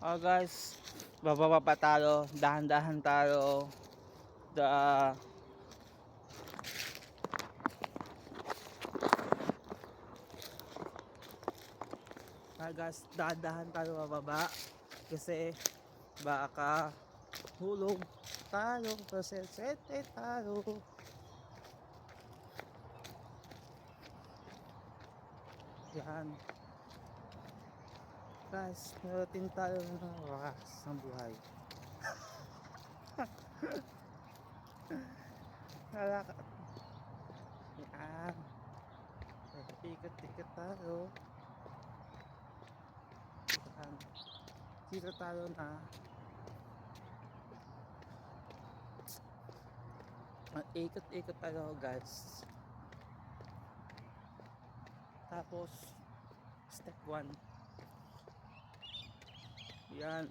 Oh guys, bababa pa tayo, dahan-dahan tayo. Da guys, dahan-dahan tayo bababa kasi baka hulog tayo kasi sete tayo. Yan guys, narating tayo ng wakas ng buhay. Nalaka. Yan, ikot-ikot tayo. Yan, dito tayo na ikot-ikot tayo guys. Tapos step 1. Yan.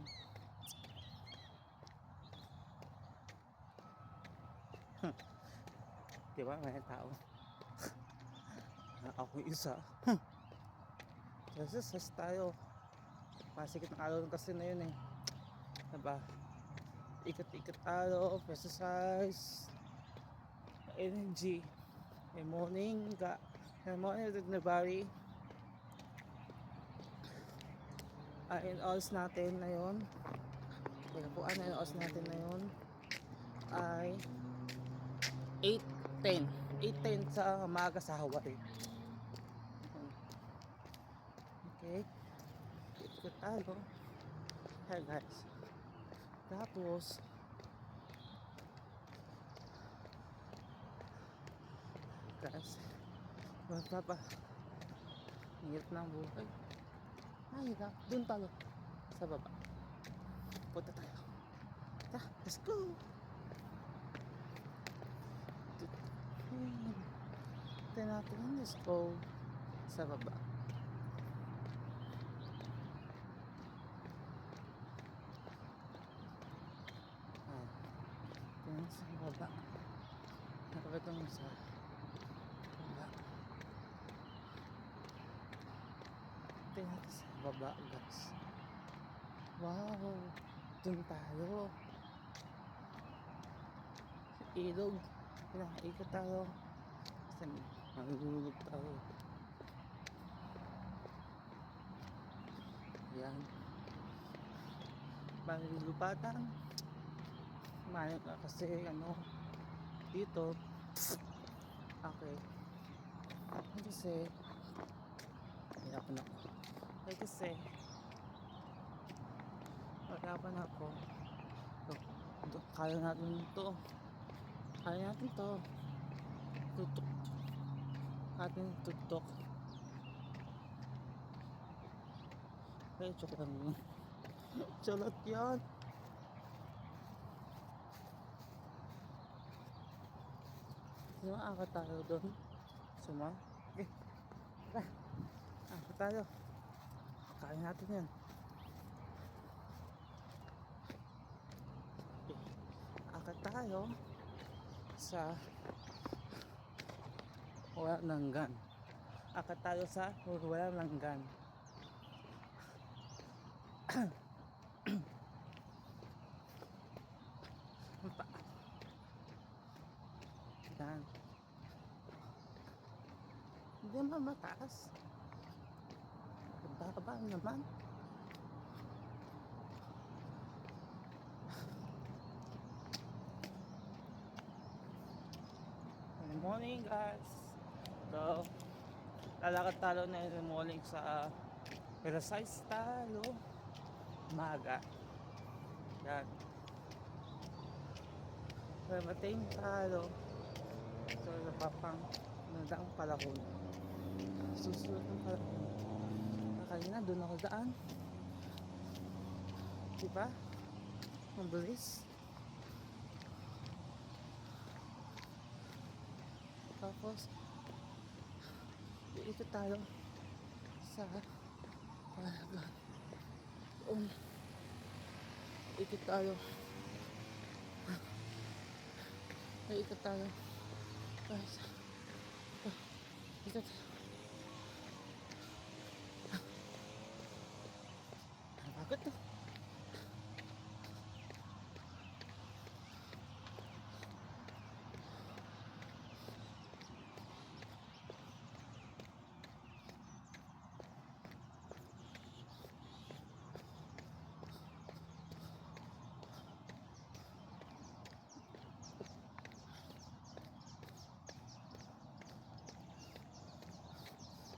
Diba may tao? Ako isa. Kasi sas tayo. Pasikit ng araw kasi na yun eh. Diba? Ikot-ikot tayo. Exercise. Energy. Morning na bari. Ang oras natin na yun. Kaya po ano yung oras natin na yun ay 8:10 sa umaga sa Hawaii. Okay, ikot tayo. Hey guys, tapos guys, magpapa hirap ng buhay. Ay, dun tayo sa baba. Punta tayo. Let's go. Ito natin, let's go sa baba. Ito sa baba. Nakapatong sa baba. Ito natin sa baba guys. Wow, dun tayo sa ilog. Ikot tayo kasi mahulog tayo. Yan, malilupatan mayo ka kasi ano dito. Okay, kasi hirap na ako kasi hirapan ako. Kaya natin to, tutok natin, tutok. Ay, joke lang yun. Charot yan. Sumaaka tayo doon. Okay, ako tayo. Kaya natin yan. Okay, akit tayo sa walang langgan. Akit tayo sa walang langgan. Yan. Hindi naman mataas. Baba naman. Good morning guys. So, lalakad talo na yung morning sa exercise talo. Maga. Yan. Mating talo. So, napapang nandang palakon. Susunod ng palakon. Kanina doon ako daan. Diba? Mabilis. Tapos dito tayo sa palagan. Ikot tayo. Ikot tayo. Guys. Ikot. Bakit to?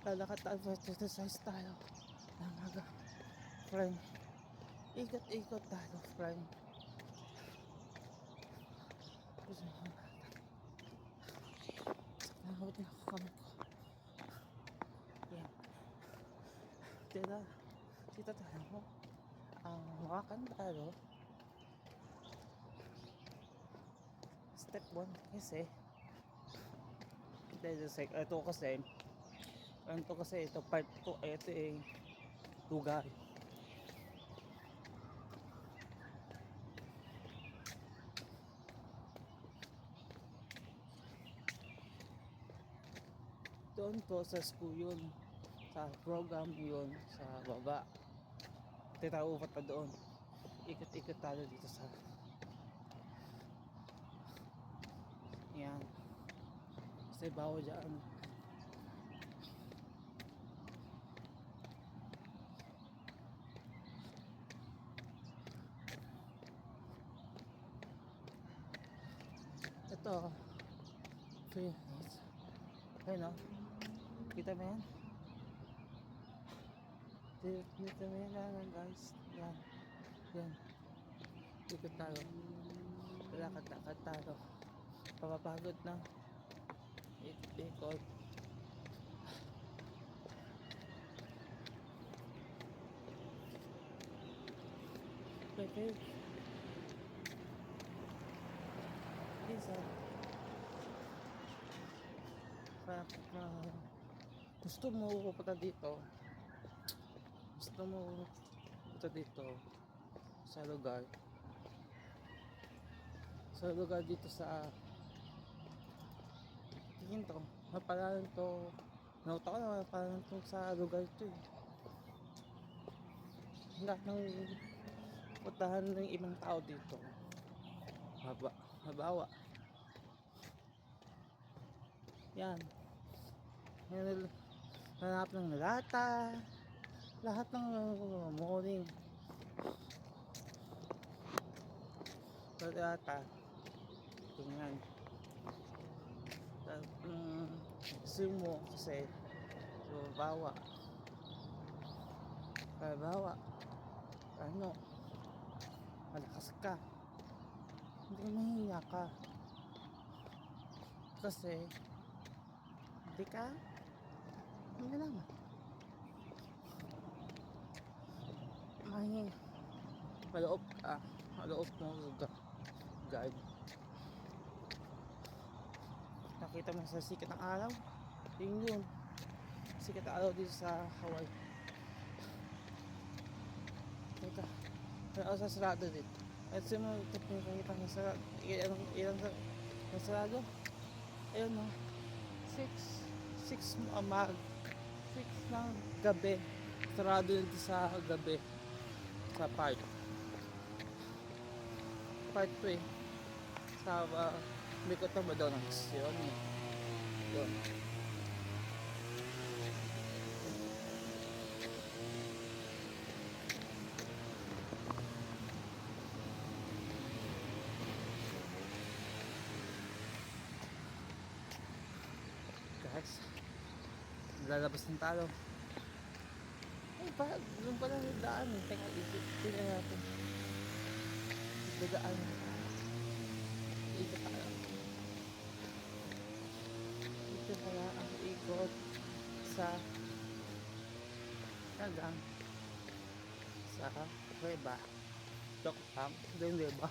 Lalakad tayo, exercise tayo. Namaga, friend. Ikot-ikot tayo, friend. Nakawit na ako kamay ko. Yan. Dito tayo. Wakan tayo. Step 1 kasi ito kasi ito part ko, ito lugar. Doon ko sa school yun, sa program yun, sa baba. Titaupat pa doon. Ikot-ikot tayo dito sa yan. Kasi bawa dyan. Ito 3 minutes. Ayun o. Kita mo yan? Dito mo yan guys. Yan. Yan. Ikot tayo. Lakad-lakad tayo. Papapagod na. Ikot. Okay. Isa. Gusto mo pupunta dito. Gusto mo pupunta dito sa lugar. Sa lugar dito sa tingin to. Mapalalan to. Nauta ko na mapalalan to sa lugar to eh. Lahat ng puntahan ng ibang tao dito. Mabawa. Yan. Hanap ng lata. Lahat ng morning. Lata. Tingnan. Sumo kasi. So, bawa. Ano? Malakas ka. Hindi mahiya ka. Kasi hindi ka naman maloob mo guard. Nakita mo sa sikat ng araw, yun sikat ng araw dito sa Hawaii. Teka, pero sa sarado dito at sa mga nakikita ng sarado ilang sarado ayun no 6 ng gabi. Sarado dito sa gabi sa part 2 sa Mikot ng Madonna's yun. Guys, lalabas ng talo. Doon pala yung daan eh. Teka, tingnan natin. Ito daan. Ito pala. Ito pala ang ikot sa hanggang sa Reba. Joke lang. Doon Reba.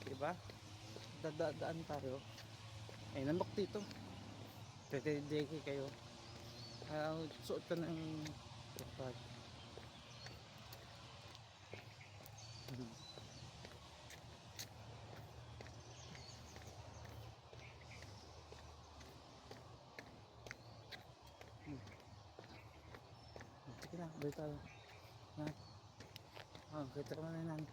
Diba? Dadaan tayo. Ay, nambak dito. Tete-deke kayo. Suot ka ng kapag. Sige na, balik tayo. Yan. Kita ka na yan.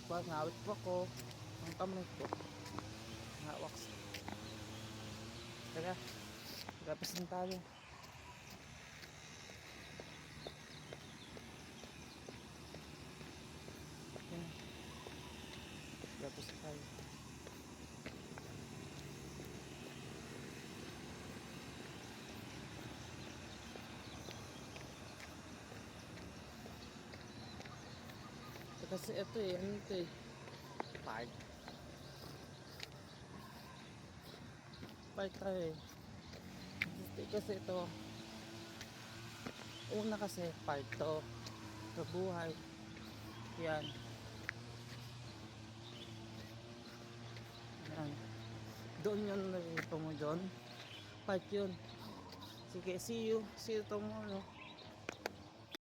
pa, ngawit pa ko. Ang kamay ko. Ngawak. Tara, tapos na tayo. Yan. Tapos na tayo. Kasi ito eh, ano ito eh, park. Park tayo eh. Kasi ito, una kasi park to, sa buhay. Yan. Yan. Doon yun, nakikita mo doon. Park yun. Sige, see you tomorrow.